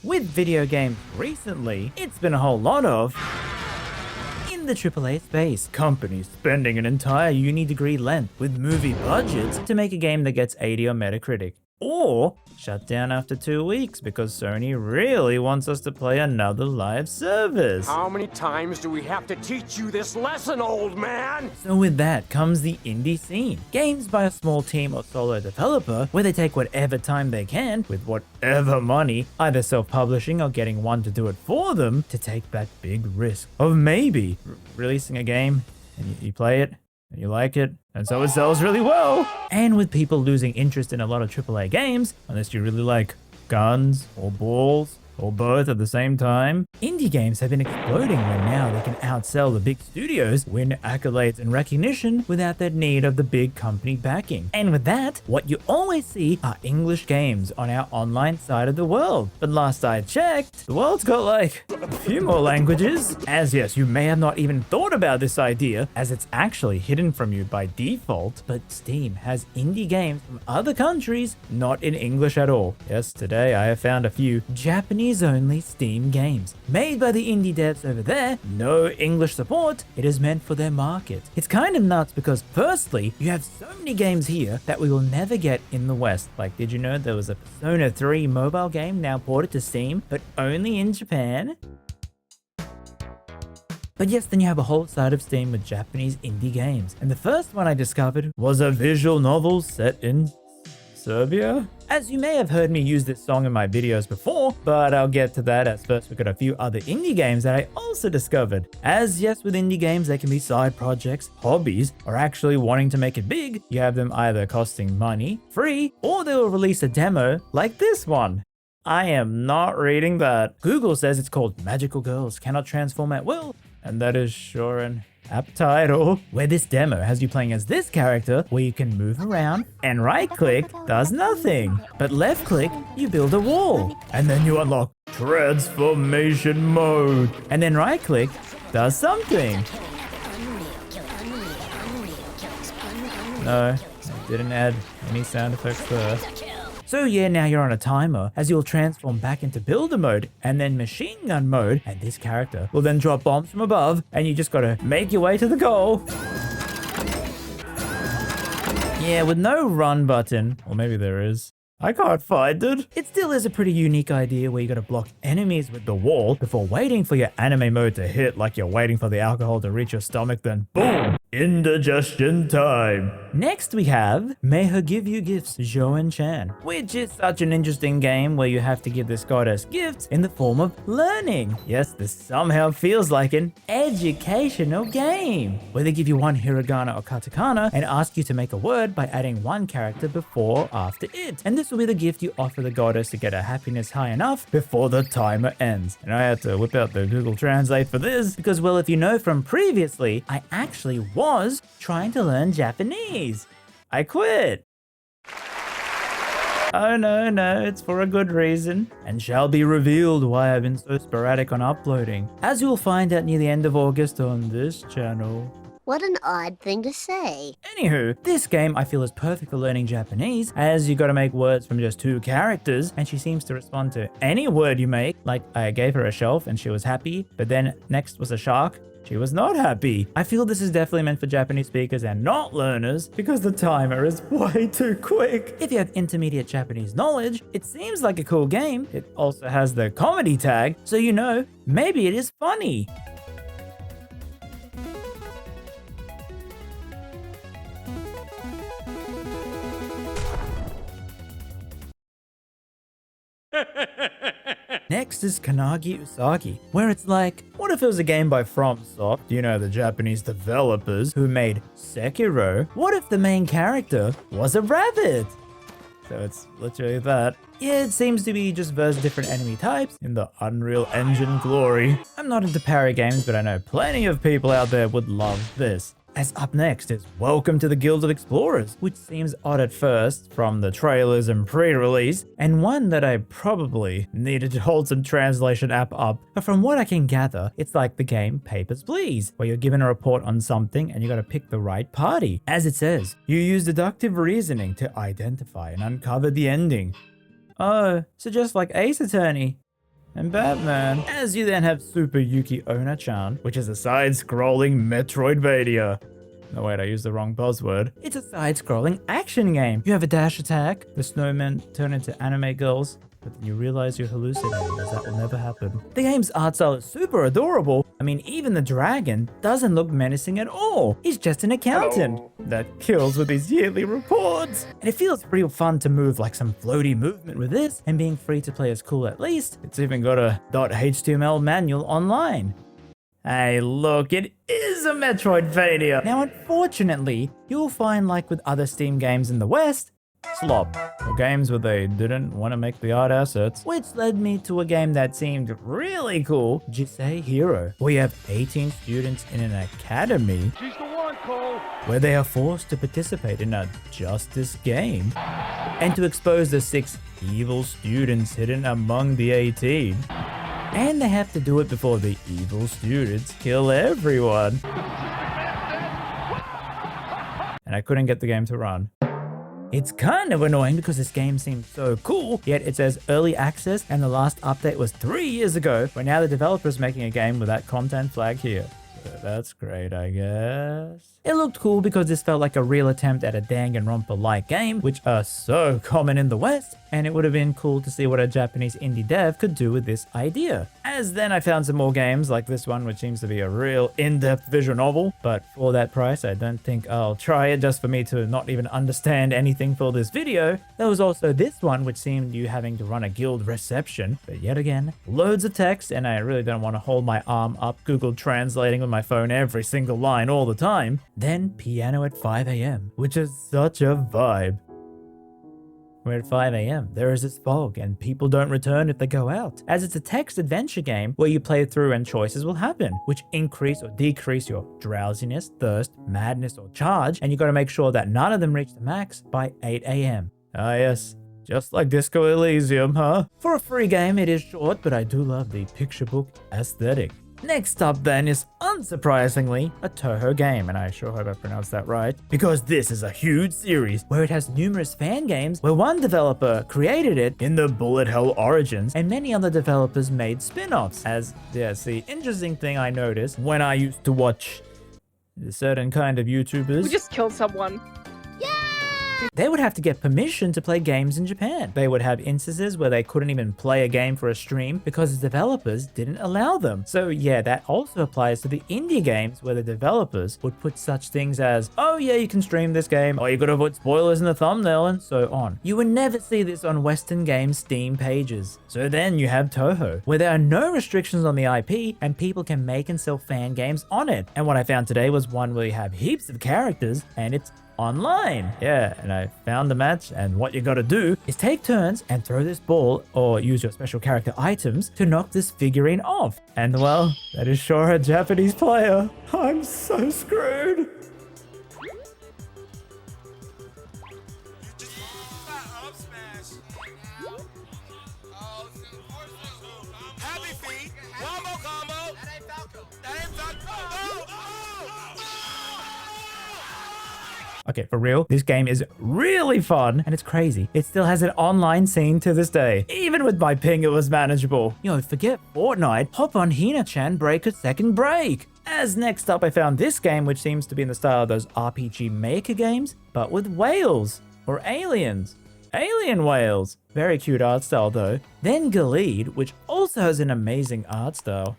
With video games recently, it's been a whole lot of in the AAA space, companies spending an entire uni degree length with movie budgets to make a game that gets 80 on Metacritic. Or shut down after 2 weeks because Sony really wants us to play another live service. How many times do we have to teach you this lesson, old man? So with that comes the indie scene. Games by a small team or solo developer where they take whatever time they can with whatever money, either self-publishing or getting one to do it for them, to take that big risk of maybe releasing a game and you play it and you like it, and so it sells really well. And with people losing interest in a lot of AAA games, unless you really like guns or balls or both at the same time, indie games have been exploding where now they can outsell the big studios, win accolades and recognition without the need of the big company backing. And with that, what you always see are English games on our online side of the world. But last I checked, the world's got like a few more languages. As yes, you may have not even thought about this idea, as it's actually hidden from you by default, but Steam has indie games from other countries not in English at all. Yes, today I have found a few Japanese-only Steam games. Made by the indie devs over there, no English support, it is meant for their market. It's kind of nuts because firstly, you have so many games here that we will never get in the West. Like, did you know there was a Persona 3 mobile game now ported to Steam, but only in Japan? But yes, then you have a whole side of Steam with Japanese indie games. And the first one I discovered was a visual novel set in Serbia? As you may have heard me use this song in my videos before, but I'll get to that as first we got a few other indie games that I also discovered. As yes, with indie games, they can be side projects, hobbies, or actually wanting to make it big. You have them either costing money, free, or they will release a demo like this one. I am not reading that. Google says it's called Magical Girls Cannot Transform at Will, and that is sure an app title, where this demo has you playing as this character where you can move around, and right click does nothing, but left click you build a wall, and then you unlock transformation mode, and then right click does something. No, I didn't add any sound effects there. So yeah, now you're on a timer as you'll transform back into builder mode and then machine gun mode, and this character will then drop bombs from above and you just gotta make your way to the goal. Yeah, with no run button, or maybe there is. I can't find it. It still is a pretty unique idea where you gotta block enemies with the wall before waiting for your anime mode to hit, like you're waiting for the alcohol to reach your stomach, then boom! Indigestion time. Next we have May Her Give You Gifts, Joan Chan, which is such an interesting game where you have to give this goddess gifts in the form of learning. Yes, this somehow feels like an educational game, where they give you one hiragana or katakana and ask you to make a word by adding one character before or after it. And this will be the gift you offer the goddess to get her happiness high enough before the timer ends. And I had to whip out the Google Translate for this because, well, if you know from previously, I actually was trying to learn Japanese. I quit. Oh no, it's for a good reason, and shall be revealed why I've been so sporadic on uploading, as you'll find out near the end of August on this channel. What an odd thing to say. Anywho, this game I feel is perfect for learning Japanese, as you gotta make words from just 2 characters, and she seems to respond to any word you make. Like, I gave her a shelf and she was happy, but then next was a shark. She was not happy. I feel this is definitely meant for Japanese speakers and not learners because the timer is way too quick. If you have intermediate Japanese knowledge, it seems like a cool game. It also has the comedy tag, so you know, maybe it is funny. Next is Kanagi Usagi, where it's like, what if it was a game by FromSoft, you know, the Japanese developers who made Sekiro? What if the main character was a rabbit? So it's literally that. Yeah, it seems to be just verse different enemy types in the Unreal Engine glory. I'm not into parry games, but I know plenty of people out there would love this. As up next is Welcome to the Guild of Explorers, which seems odd at first from the trailers and pre-release, and one that I probably needed to hold some translation app up, but from what I can gather, it's like the game Papers, Please, where you're given a report on something and you gotta pick the right party. As it says, you use deductive reasoning to identify and uncover the ending. Oh, so just like Ace Attorney. and Batman. As you then have Super Yuki Onna-chan, which is a side-scrolling Metroidvania. No, wait, I used the wrong buzzword. It's a side-scrolling action game. You have a dash attack, the snowmen turn into anime girls, but then you realize you're hallucinating, as that will never happen. The game's art style is super adorable. I mean, even the dragon doesn't look menacing at all. He's just an accountant that kills with his yearly reports. And it feels pretty fun to move like some floaty movement with this, and being free to play is cool at least. It's even got a .html manual online. Hey, look, it is a Metroidvania. Now, unfortunately, you'll find, like with other Steam games in the West, slop, or games where they didn't want to make the art assets, which led me to a game that seemed really cool, Jisei Hero, where you have 18 students in an academy. She's the one, Cole. Where they are forced to participate in a justice game and to expose the 6 evil students hidden among the 18. And they have to do it before the evil students kill everyone. And I couldn't get the game to run. It's kind of annoying because this game seems so cool, yet it says early access and the last update was 3 years ago, but now the developer's making a game with that content flag here. So that's great, I guess. It looked cool because this felt like a real attempt at a Danganronpa-like game, which are so common in the West, and it would have been cool to see what a Japanese indie dev could do with this idea. As then I found some more games like this one, which seems to be a real in-depth visual novel, but for that price I don't think I'll try it just for me to not even understand anything for this video. There was also this one which seemed you having to run a guild reception, but yet again, loads of text, and I really don't want to hold my arm up Google translating with my phone every single line all the time. Then Piano at 5 AM, which is such a vibe. Where at 5 AM, there is this fog and people don't return if they go out, as it's a text adventure game where you play through and choices will happen, which increase or decrease your drowsiness, thirst, madness, or charge, and you gotta make sure that none of them reach the max by 8 AM. Ah yes, just like Disco Elysium, huh? For a free game, it is short, but I do love the picture book aesthetic. Next up then is, unsurprisingly, a Touhou game, and I sure hope I pronounced that right, because this is a huge series where it has numerous fan games where one developer created it in the Bullet Hell Origins, and many other developers made spin-offs. As, yes, the interesting thing I noticed when I used to watch a certain kind of YouTubers. We just killed someone. They would have to get permission to play games in Japan. They would have instances where they couldn't even play a game for a stream because the developers didn't allow them. So yeah, that also applies to the indie games where the developers would put such things as, oh yeah, you can stream this game, or you gotta put spoilers in the thumbnail, and so on. You would never see this on Western Games Steam pages. So then you have Touhou, where there are no restrictions on the IP and people can make and sell fan games on it. And what I found today was one where you have heaps of characters and it's online. Yeah, and I found the match, and what you gotta do is take turns and throw this ball or use your special character items to knock this figurine off. And well, that is sure a Japanese player. I'm so screwed. Happy feet, one more combo. That ain't Falco. That ain't Falco. Okay, for real, this game is really fun and it's crazy. It still has an online scene to this day. Even with my ping, it was manageable. Yo, forget Fortnite, hop on Hina-chan Break a Second Break. As next up, I found this game, which seems to be in the style of those RPG Maker games, but with whales or aliens. Alien whales. Very cute art style though. Then Galeed, which also has an amazing art style.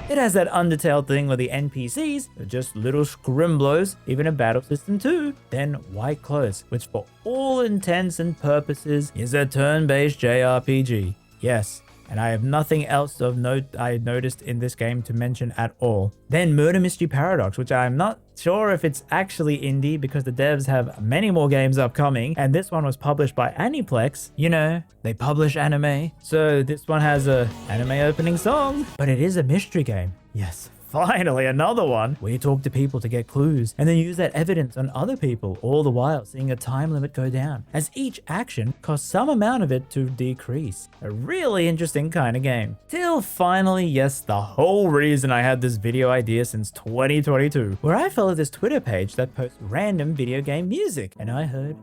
It has that Undertale thing where the NPCs are just little scrimblos, even a battle system too. Then White Close, which for all intents and purposes is a turn-based JRPG. Yes, and I have nothing else of note I noticed in this game to mention at all. Then Murder Mystery Paradox, which I'm not sure if it's actually indie because the devs have many more games upcoming, and this one was published by Aniplex. You know, they publish anime, so this one has a anime opening song, but it is a mystery game. Yes, finally another one. We talk to people to get clues and then use that evidence on other people, all the while seeing a time limit go down, as each action costs some amount of it to decrease. A really interesting kind of game. Till finally, yes, the whole reason I had this video idea since 2022, where I follow this Twitter page that posts random video game music, and I heard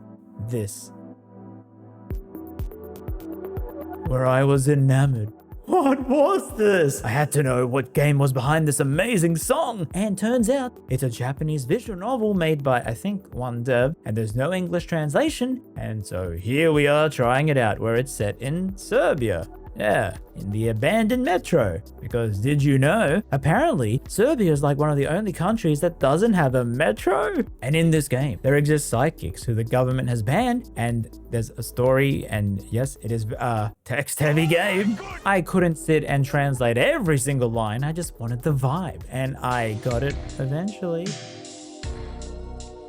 this, where I was enamored. What was this? I had to know what game was behind this amazing song. And turns out it's a Japanese visual novel made by, I think, one dev, and there's no English translation. And so here we are trying it out, where it's set in Serbia. Yeah, in the abandoned metro. Because did you know, apparently Serbia is like one of the only countries that doesn't have a metro. And in this game, there exist psychics who the government has banned, and there's a story, and yes, it is a text-heavy game. I couldn't sit and translate every single line, I just wanted the vibe, and I got it eventually.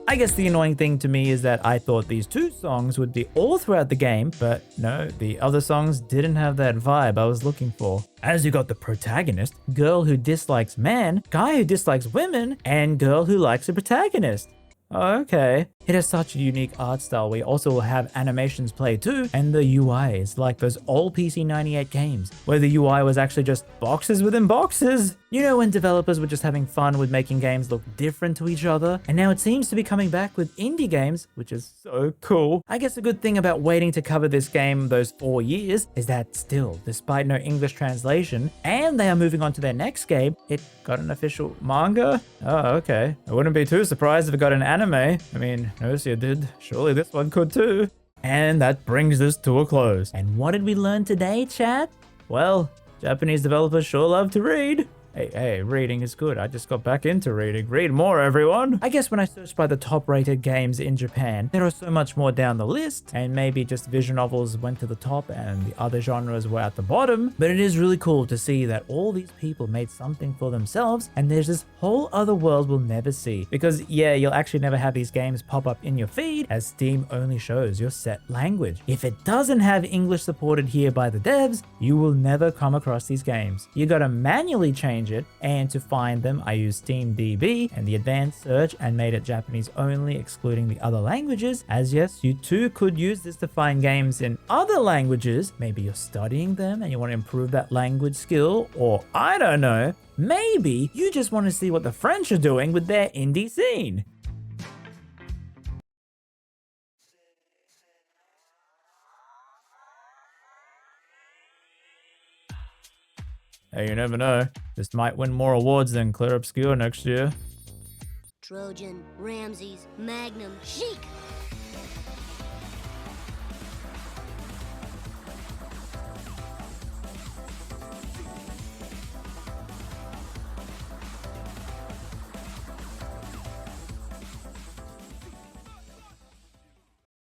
I guess the annoying thing to me is that I thought these two songs would be all throughout the game, but no, the other songs didn't have that vibe I was looking for. As you got the protagonist, girl who dislikes men, guy who dislikes women, and girl who likes the protagonist. Okay. It has such a unique art style. We also will have animations play too, and the UI is like those old PC98 games, where the UI was actually just boxes within boxes. You know, when developers were just having fun with making games look different to each other, and now it seems to be coming back with indie games, which is so cool. I guess the good thing about waiting to cover this game those 4 years is that still, despite no English translation, and they are moving on to their next game, it got an official manga? Oh, okay. I wouldn't be too surprised if it got an anime. I mean, Nocia did. Surely this one could too. And that brings us to a close. And what did we learn today, chat? Well, Japanese developers sure love to read. Hey, reading is good. I just got back into reading. Read more, everyone. I guess when I searched by the top rated games in Japan, there are so much more down the list, and maybe just visual novels went to the top and the other genres were at the bottom. But it is really cool to see that all these people made something for themselves, and there's this whole other world we'll never see. Because yeah, you'll actually never have these games pop up in your feed, as Steam only shows your set language. If it doesn't have English supported here by the devs, you will never come across these games. You gotta manually change it, and to find them I used SteamDB and the advanced search and made it Japanese only, excluding the other languages, as yes, you too could use this to find games in other languages. Maybe you're studying them and you want to improve that language skill, or I don't know, maybe you just want to see what the French are doing with their indie scene. Hey, you never know. This might win more awards than Clear Obscure next year. Trojan, Ramses, Magnum, Sheik.